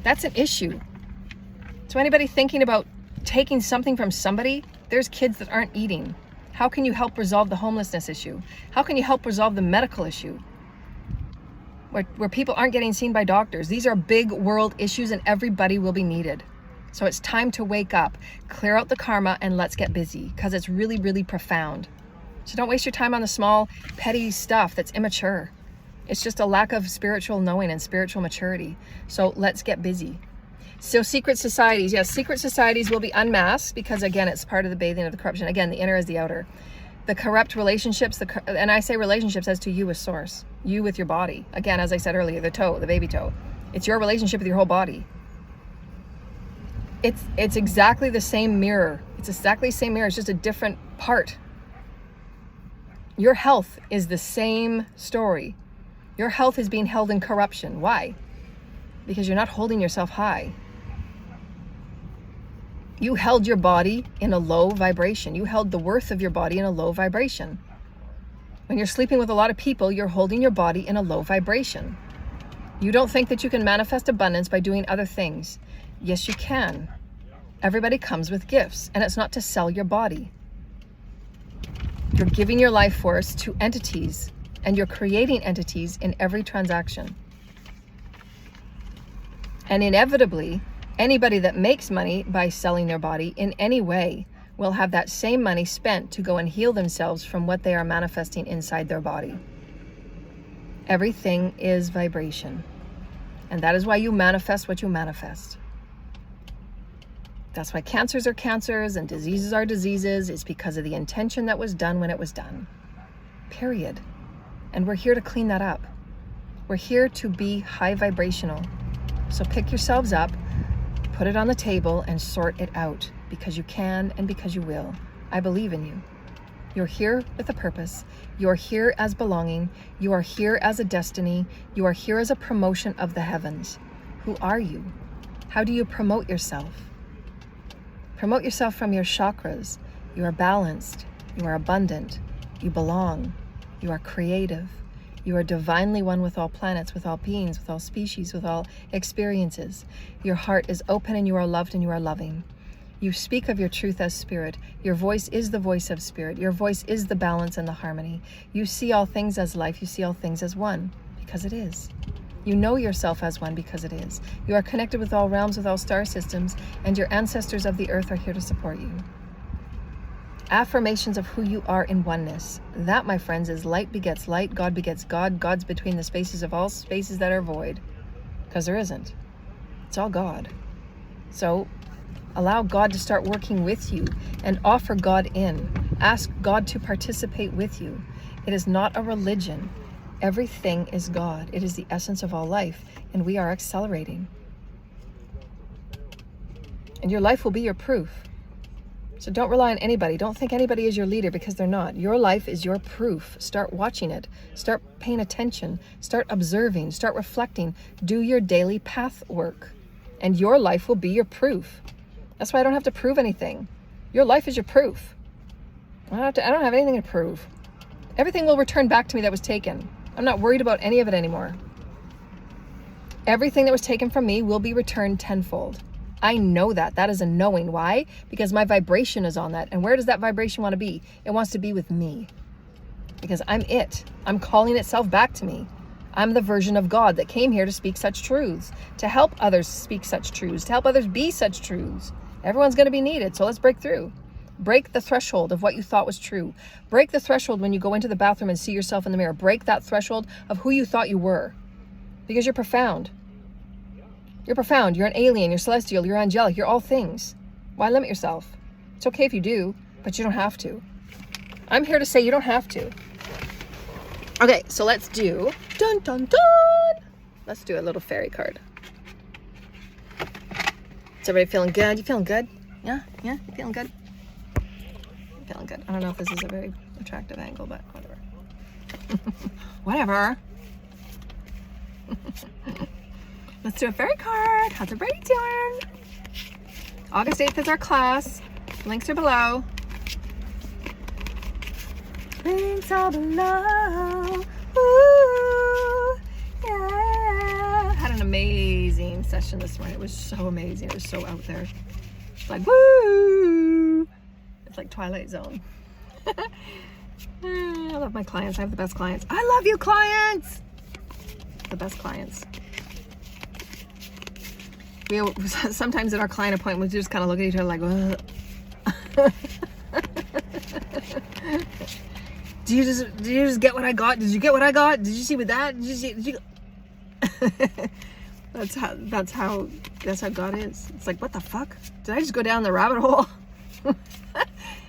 That's an issue. So anybody thinking about taking something from somebody, there's kids that aren't eating. How can you help resolve the homelessness issue? How can you help resolve the medical issue? Where people aren't getting seen by doctors. These are big world issues and everybody will be needed. So it's time to wake up, clear out the karma, and let's get busy, because it's really, really profound. So don't waste your time on the small, petty stuff that's immature. It's just a lack of spiritual knowing and spiritual maturity. So let's get busy. So secret societies, yes, secret societies will be unmasked, because again, it's part of the bathing of the corruption. Again, the inner is the outer. The corrupt relationships, and I say relationships as to you with source, you with your body. Again, as I said earlier, the toe, the baby toe. It's your relationship with your whole body. It's exactly the same mirror. It's exactly the same mirror. It's just a different part. Your health is the same story. Your health is being held in corruption. Why? Because you're not holding yourself high. You held your body in a low vibration. You held the worth of your body in a low vibration. When you're sleeping with a lot of people, you're holding your body in a low vibration. You don't think that you can manifest abundance by doing other things. Yes, you can. Everybody comes with gifts, and it's not to sell your body. You're giving your life force to entities, and you're creating entities in every transaction. And inevitably, anybody that makes money by selling their body in any way will have that same money spent to go and heal themselves from what they are manifesting inside their body. Everything is vibration. And that is why you manifest what you manifest. That's why cancers are cancers and diseases are diseases. It's because of the intention that was done when it was done. Period. And we're here to clean that up. We're here to be high vibrational. So pick yourselves up, put it on the table, and sort it out, because you can and because you will. I believe in you. You're here with a purpose. You're here as belonging. You are here as a destiny. You are here as a promotion of the heavens. Who are you? How do you promote yourself? Promote yourself from your chakras. You are balanced. You are abundant. You belong. You are creative. You are divinely one with all planets, with all beings, with all species, with all experiences. Your heart is open and you are loved and you are loving. You speak of your truth as spirit. Your voice is the voice of spirit. Your voice is the balance and the harmony. You see all things as life. You see all things as one, because it is. You know yourself as one, because it is. You are connected with all realms, with all star systems, and your ancestors of the earth are here to support you. Affirmations of who you are in oneness. That, my friends, is light begets light, God begets God. God's between the spaces of all spaces that are void, because there isn't. It's all God. So allow God to start working with you and offer God in. Ask God to participate with you. It is not a religion. Everything is God. It is the essence of all life, and we are accelerating. And your life will be your proof. So don't rely on anybody. Don't think anybody is your leader, because they're not. Your life is your proof. Start watching it. Start paying attention. Start observing. Start reflecting. Do your daily path work, and your life will be your proof. That's why I don't have to prove anything. Your life is your proof. I don't have anything to prove. Everything will return back to me that was taken. I'm not worried about any of it anymore. Everything that was taken from me will be returned tenfold. I know that. That is a knowing. Why? Because my vibration is on that. And where does that vibration want to be? It wants to be with me. Because I'm it. I'm calling itself back to me. I'm the version of God that came here to speak such truths, to help others speak such truths, to help others be such truths. Everyone's going to be needed. So let's break through. Break the threshold of what you thought was true. Break the threshold when you go into the bathroom and see yourself in the mirror. Break that threshold of who you thought you were. Because you're profound. You're profound. You're an alien. You're celestial. You're angelic. You're all things. Why limit yourself? It's okay if you do, but you don't have to. I'm here to say you don't have to. Okay, so let's do... Dun, dun, dun! Let's do a little fairy card. Is everybody feeling good? You feeling good? Yeah? Yeah? You feeling good? Feeling good. I don't know if this is a very attractive angle, but whatever. Whatever. Let's do a fairy card. How's everybody doing? August 8th is our class. Links are below. Links are below. Ooh, yeah. Had an amazing session this morning. It was so amazing. It was so out there. Like, woo! It's like Twilight Zone. I love my clients. I have the best clients. I love you, clients. The best clients. We sometimes at our client appointments, we just kind of look at each other like, ugh. Did you just get what I got? Did you get what I got? Did you see with that? Did you that's how God is. It's like, what the fuck? Did I just go down the rabbit hole?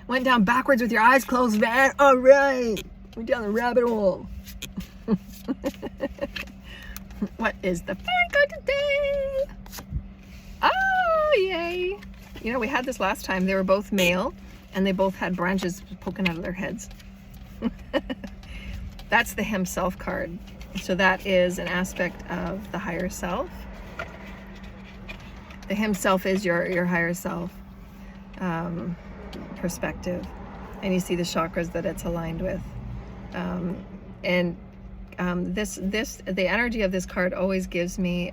Went down backwards with your eyes closed, man. All right. Went down the rabbit hole. What is the fairy card today? Oh, yay. You know, we had this last time. They were both male and they both had branches poking out of their heads. That's the himself card. So that is an aspect of the higher self. The himself is your higher self perspective, and you see the chakras that it's aligned with. The energy of this card always gives me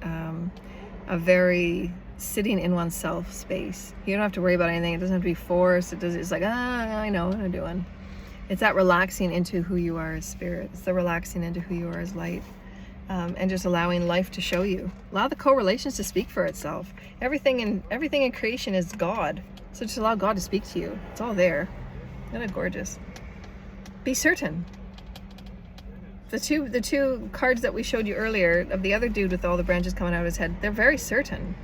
a very sitting in oneself space. You don't have to worry about anything. It doesn't have to be forced. It's like, I know what I'm doing. It's that relaxing into who you are as spirit. It's the relaxing into who you are as light. And just allowing life to show you. Allow the correlations to speak for itself. Everything in creation is God. So just allow God to speak to you. It's all there. Isn't it gorgeous? Be certain. The two cards that we showed you earlier of the other dude with all the branches coming out of his head, they're very certain.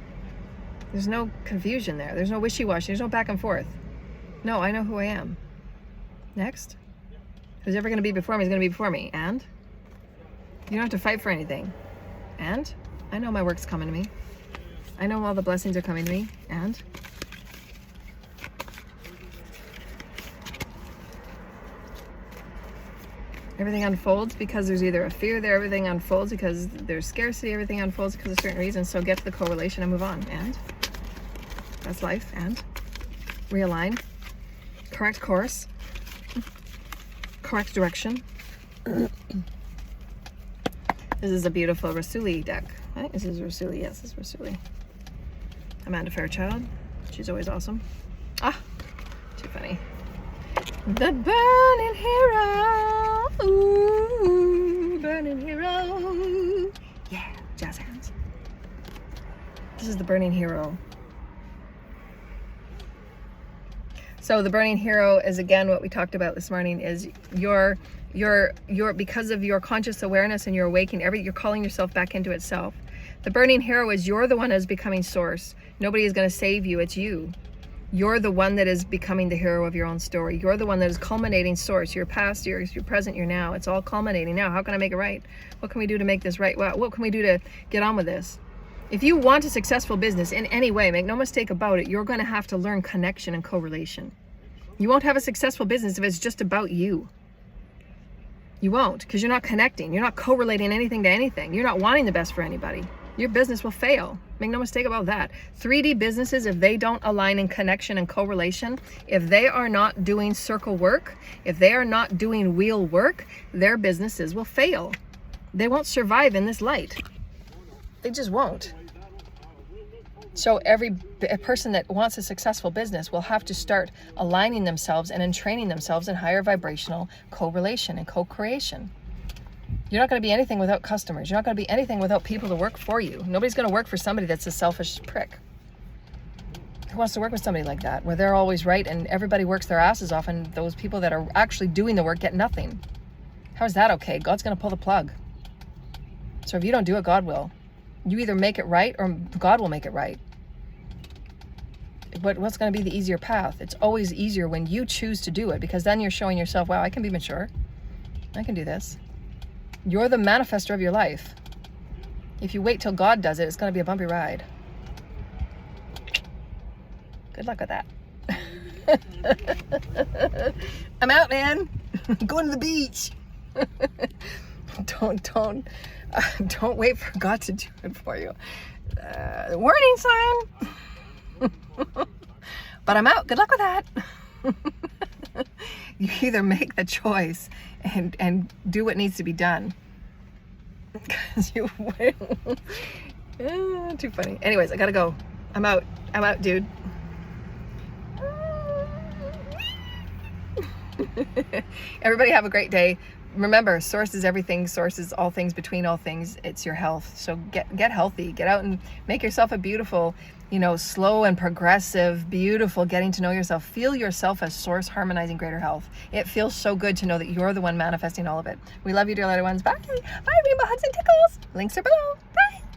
There's no confusion there. There's no wishy-washy. There's no back and forth. No, I know who I am. Next. Who's ever going to be before me is going to be before me. And? You don't have to fight for anything. And? I know my work's coming to me. I know all the blessings are coming to me. And? Everything unfolds because there's either a fear there. Everything unfolds because there's scarcity. Everything unfolds because of certain reasons. So get to the correlation and move on. And? That's life. And? Realign. Correct course. Correct direction. This is a beautiful Rasuli deck. Right? This is Rasuli. Yes, this is Rasuli. Amanda Fairchild. She's always awesome. Ah, too funny. The burning hero. Ooh, burning hero. Yeah, jazz hands. This is the burning hero. So the burning hero is, again, what we talked about this morning, is your because of your conscious awareness and your awakening, you're calling yourself back into itself. The burning hero is you're the one that is becoming source. Nobody is going to save you. It's you. You're the one that is becoming the hero of your own story. You're the one that is culminating source. Your past, your present, your now. It's all culminating now. How can I make it right? What can we do to make this right? What can we do to get on with this? If you want a successful business in any way, make no mistake about it, you're going to have to learn connection and correlation. You won't have a successful business if it's just about you. You won't, because you're not connecting. You're not correlating anything to anything. You're not wanting the best for anybody. Your business will fail. Make no mistake about that. 3D businesses, if they don't align in connection and correlation, if they are not doing circle work, if they are not doing wheel work, their businesses will fail. They won't survive in this light. They just won't. So every person that wants a successful business will have to start aligning themselves and entraining themselves in higher vibrational correlation and co-creation. You're not going to be anything without customers. You're not going to be anything without people to work for you. Nobody's going to work for somebody that's a selfish prick. Who wants to work with somebody like that, where they're always right and everybody works their asses off and those people that are actually doing the work get nothing? How is that okay? God's going to pull the plug. So if you don't do it, God will. You either make it right or God will make it right. But what's going to be the easier path? It's always easier when you choose to do it, because then you're showing yourself, wow, I can be mature. I can do this. You're the manifester of your life. If you wait till God does it, it's going to be a bumpy ride. Good luck with that. I'm out, man. Going to the beach. Don't wait for God to do it for you. Warning sign. But I'm out. Good luck with that. You either make the choice and do what needs to be done. Because you will. Too funny. Anyways, I gotta go. I'm out. I'm out, dude. Everybody have a great day. Remember, source is everything. Source is all things between all things. It's your health. So get healthy. Get out and make yourself a beautiful, slow and progressive, beautiful getting to know yourself. Feel yourself as source harmonizing greater health. It feels so good to know that you're the one manifesting all of it. We love you, dear little ones. Bye. Bye, rainbow hugs and tickles. Links are below. Bye.